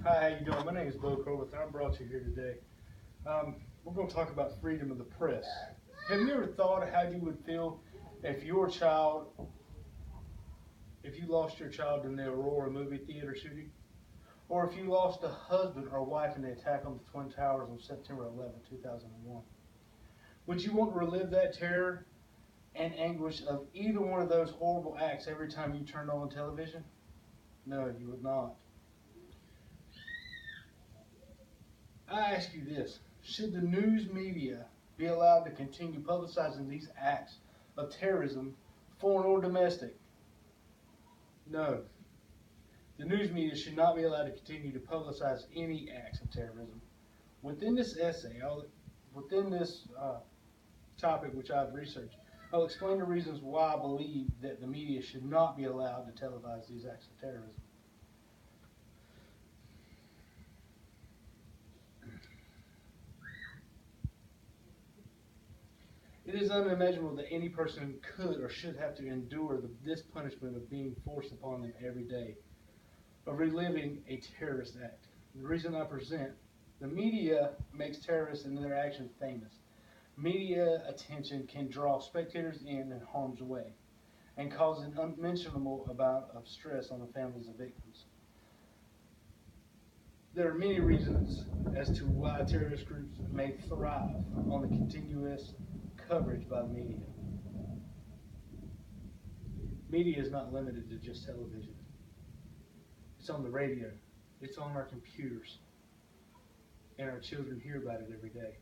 Hi, how you doing? My name is Bo Crowith, and I'm brought to you here today. We're going to talk about freedom of the press. Have you ever thought of how you would feel if your child, if you lost your child in the Aurora movie theater shooting, or if you lost a husband or wife in the attack on the Twin Towers on September 11, 2001? Would you want to relive that terror and anguish of either one of those horrible acts every time you turned on television? No, you would not. I ask you this, should the news media be allowed to continue publicizing these acts of terrorism, foreign or domestic? No. The news media should not be allowed to continue to publicize any acts of terrorism. Within this essay, within this topic which I've researched, I'll explain the reasons why I believe that the media should not be allowed to televise these acts of terrorism. It is unimaginable that any person could or should have to endure this punishment of being forced upon them every day, of reliving a terrorist act. The reason I present, the media makes terrorists and their actions famous. Media attention can draw spectators in harm's way and cause an unmentionable amount of stress on the families of victims. There are many reasons as to why terrorist groups may thrive on the continuous coverage by the media. Media is not limited to just television. It's on the radio, it's on our computers, and our children hear about it every day.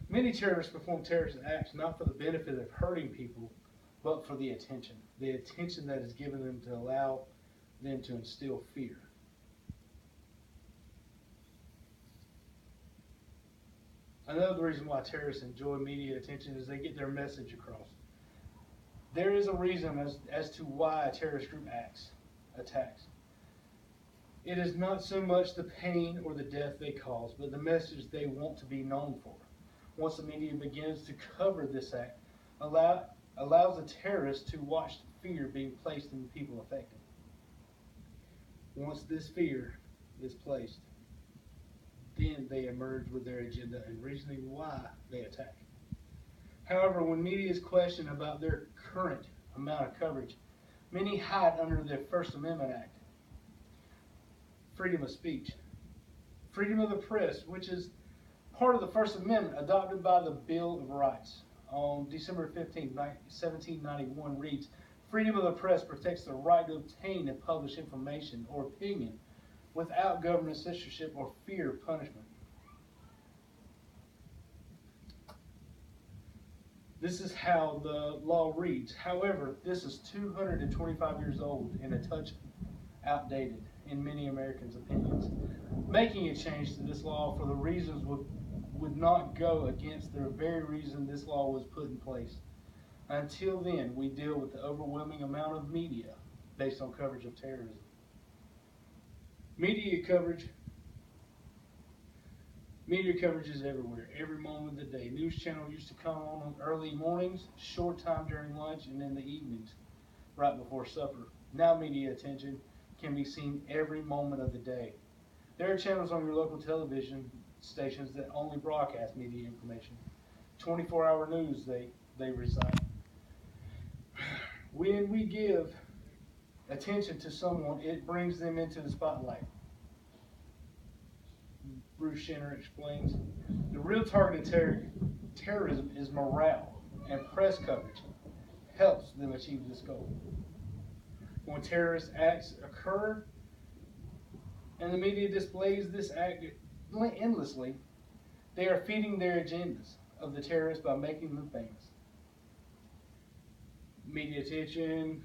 Many terrorists perform terrorist acts not for the benefit of hurting people, but for the attention that is given them to allow them to instill fear. Another reason why terrorists enjoy media attention is they get their message across. There is a reason as to why a terrorist group attacks. It is not so much the pain or the death they cause, but the message they want to be known for. Once the media begins to cover this act, allows the terrorists to watch the fear being placed in the people affected. Once this fear is placed, then they emerge with their agenda and reasoning why they attack. However, when media is questioned about their current amount of coverage, many hide under the First Amendment Act, freedom of speech, freedom of the press, which is part of the First Amendment adopted by the Bill of Rights on December 15, 1791 reads, freedom of the press protects the right to obtain and publish information or opinion without government censorship or fear of punishment. This is how the law reads. However, this is 225 years old and a touch outdated in many Americans' opinions. Making a change to this law for the reasons would not go against the very reason this law was put in place. Until then, we deal with the overwhelming amount of media based on coverage of terrorism. Media coverage is everywhere, every moment of the day. News channel used to come on early mornings, short time during lunch, and in the evenings, right before supper. Now media attention can be seen every moment of the day. There are channels on your local television stations that only broadcast media information. 24-hour news they recite. When we give attention to someone, it brings them into the spotlight. Bruce Schenner explains, the real target of terrorism is morale, and press coverage helps them achieve this goal. When terrorist acts occur and the media displays this act endlessly, they are feeding their agendas of the terrorists by making them famous. Media attention.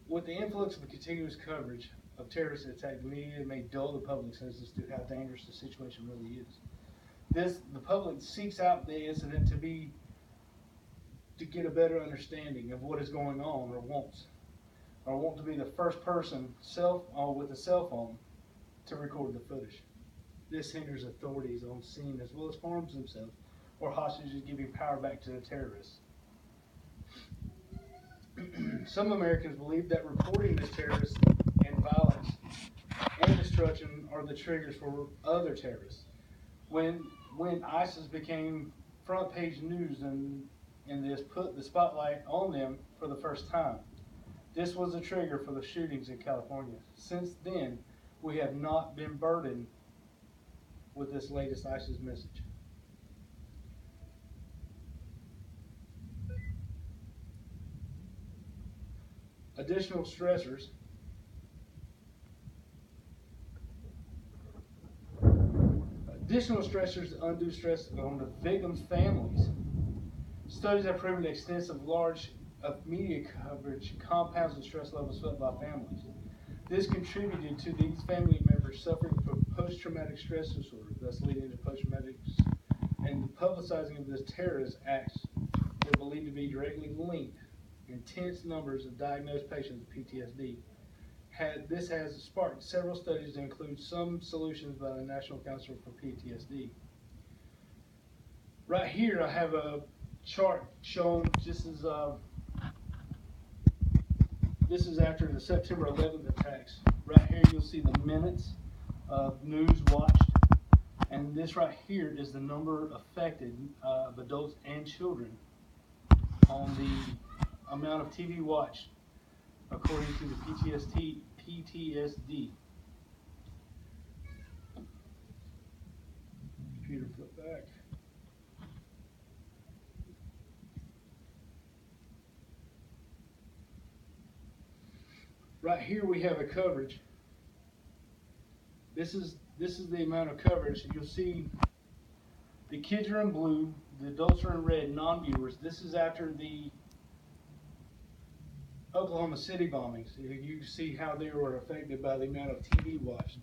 With the influx of the continuous coverage of terrorist attacks, the media may dull the public sense as to how dangerous the situation really is. The public seeks out the incident to get a better understanding of what is going on, or want to be the first person with a cell phone to record the footage. This hinders authorities on scene as well as harms themselves or hostages, giving power back to the terrorists. Some Americans believe that reporting this terrorist and violence and destruction are the triggers for other terrorists. When when ISIS became front page news and this put the spotlight on them for the first time, this was a trigger for the shootings in California. Since then, we have not been burdened with this latest ISIS message. Additional stressors. Additional stressors, undue stress on the victims' families. Studies have proven extensive large of media coverage compounds the stress levels felt by families. This contributed to these family members suffering from post-traumatic stress disorder, thus leading to post-traumatic, and the publicizing of this terrorist acts were believed to be directly linked. Intense numbers of diagnosed patients with PTSD. This has sparked several studies to include some solutions by the National Council for PTSD. Right here, I have a chart showing this is after the September 11th attacks. Right here, you'll see the minutes of news watched, and this right here is the number affected of adults and children on the amount of TV watched according to the PTSD. Computer flip back. Right here we have a coverage. This is the amount of coverage. You'll see the kids are in blue, the adults are in red, non-viewers. This is after the Oklahoma City bombings. You can see how they were affected by the amount of TV watched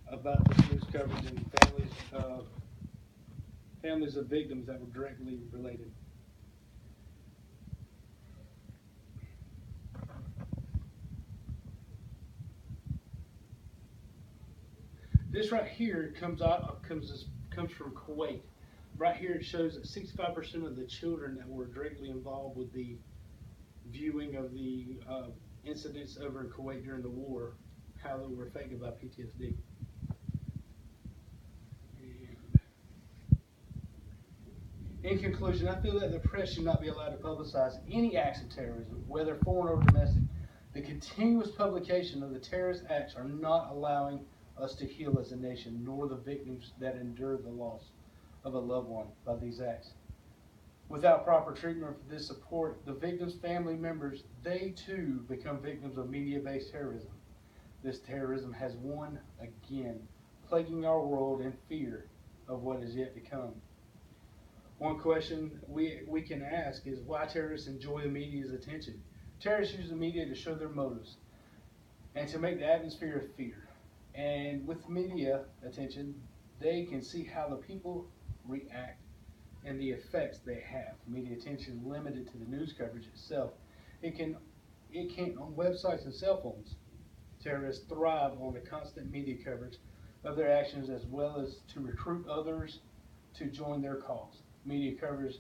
about this news coverage and families of victims that were directly related. This right here comes from Kuwait. Right here it shows that 65% of the children that were directly involved with the viewing of the incidents over in Kuwait during the war, how they were affected by PTSD. In conclusion, I feel that the press should not be allowed to publicize any acts of terrorism, whether foreign or domestic. The continuous publication of the terrorist acts are not allowing us to heal as a nation, nor the victims that endure the loss of a loved one by these acts. Without proper treatment for this support, the victims' family members, they too become victims of media-based terrorism. This terrorism has won again, plaguing our world in fear of what is yet to come. One question we can ask is why terrorists enjoy the media's attention. Terrorists use the media to show their motives and to make the atmosphere of fear. And with media attention, they can see how the people react and the effects they have. Media attention is limited to the news coverage itself. It can on websites and cell phones. Terrorists thrive on the constant media coverage of their actions as well as to recruit others to join their cause. Media covers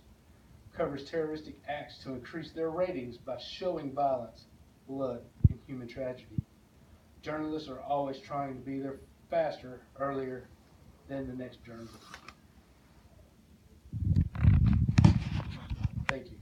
terroristic acts to increase their ratings by showing violence, blood, and human tragedy. Journalists are always trying to be there faster, earlier than the next journalist. Thank you.